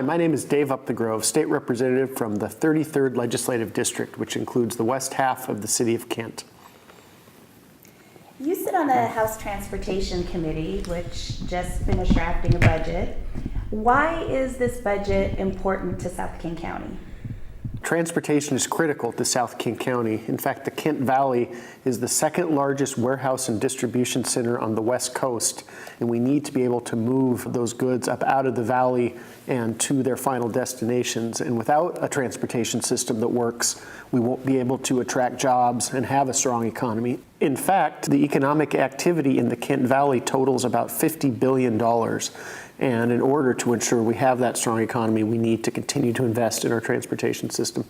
Hi, my name is Dave Upthegrove, State Representative from the 33rd Legislative District, which includes the west half of the city of Kent. You sit on the House Transportation Committee, which just finished drafting a budget. Why is this budget important to South King County? Transportation is critical to South King County. In fact, the Kent Valley is the second largest warehouse and distribution center on the West Coast, and we need to be able to move those goods up out of the valley and to their final destinations. And without a transportation system that works, we won't be able to attract jobs and have a strong economy. In fact, the economic activity in the Kent Valley totals about $50 billion. And in order to ensure we have that strong economy, we need to continue to invest in our transportation system.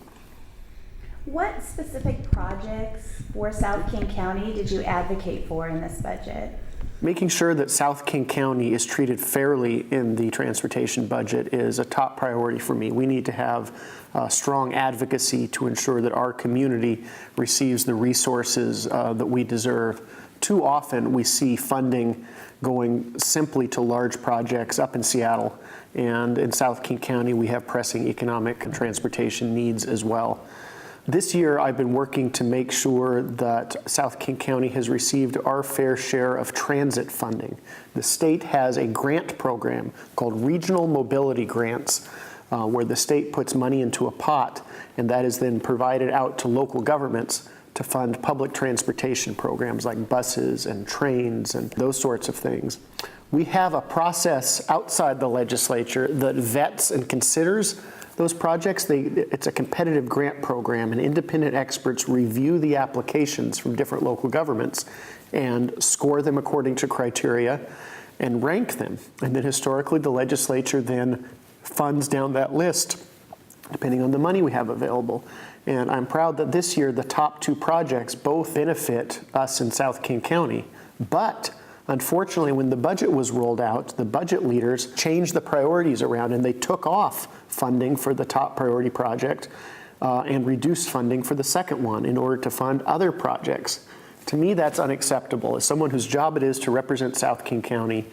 What specific projects for South King County did you advocate for in this budget? Making sure that South King County is treated fairly in the transportation budget is a top priority for me. We need to have strong advocacy to ensure that our community receives the resources that we deserve. Too often we see funding going simply to large projects up in Seattle, and in South King County we have pressing economic and transportation needs as well. This year I've been working to make sure that South King County has received our fair share of transit funding. The state has a grant program called Regional Mobility Grants, where the state puts money into a pot, and that is then provided out to local governments to fund public transportation programs like buses and trains and those sorts of things. We have a process outside the legislature that vets and considers those projects. It's a competitive grant program, and independent experts review the applications from different local governments and score them according to criteria and rank them. And then historically, the legislature then funds down that list depending on the money we have available. And I'm proud that this year the top two projects both benefit us in South King County. But unfortunately, when the budget was rolled out, the budget leaders changed the priorities around, and they took off funding for the top priority project and reduced funding for the second one in order to fund other projects. To me, that's unacceptable. As someone whose job it is to represent South King County,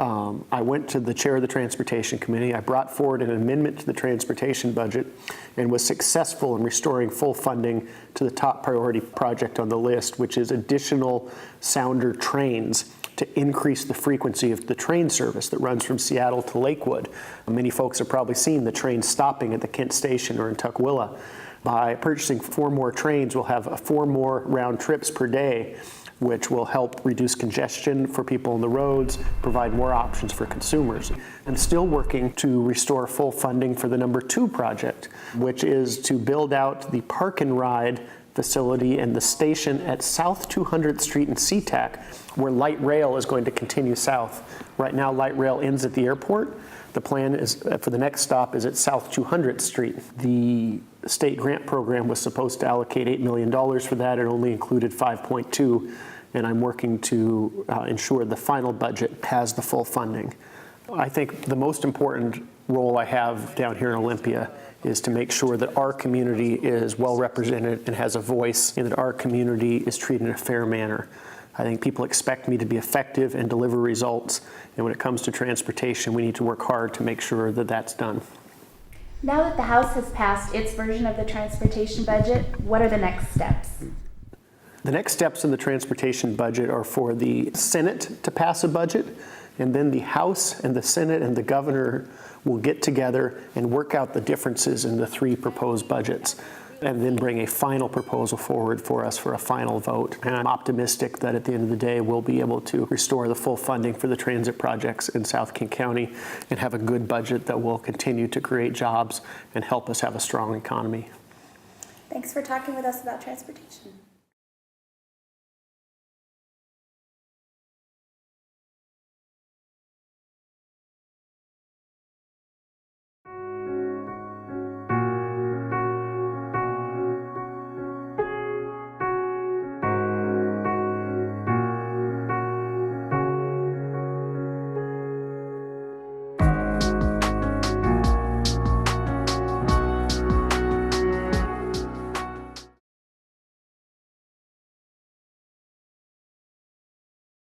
I went to the chair of the Transportation Committee. I brought forward an amendment to the transportation budget and was successful in restoring full funding to the top priority project on the list, which is additional Sounder trains to increase the frequency of the train service that runs from Seattle to Lakewood. Many folks have probably seen the train stopping at the Kent Station or in Tukwila. By purchasing 4 more trains, we'll have 4 more round trips per day, which will help reduce congestion for people on the roads, provide more options for consumers. And still working to restore full funding for the number 2 project, which is to build out the park and ride facility and the station at South 200th Street in SeaTac, where light rail is going to continue south. Right now, light rail ends at the airport. The plan is for the next stop is at South 200th Street. The state grant program was supposed to allocate $8 million for that. It only included 5.2, and I'm working to ensure the final budget has the full funding. I think the most important role I have down here in Olympia is to make sure that our community is well represented and has a voice, and that our community is treated in a fair manner. I think people expect me to be effective and deliver results, and when it comes to transportation, we need to work hard to make sure that that's done. Now that the House has passed its version of the transportation budget, what are the next steps? The next steps in the transportation budget are for the Senate to pass a budget, and then the House and the Senate and the governor will get together and work out the differences in the 3 proposed budgets, and then bring a final proposal forward for us for a final vote. And I'm optimistic that at the end of the day, we'll be able to restore the full funding for the transit projects in South King County and have a good budget that will continue to create jobs and help us have a strong economy. Thanks for talking with us about transportation.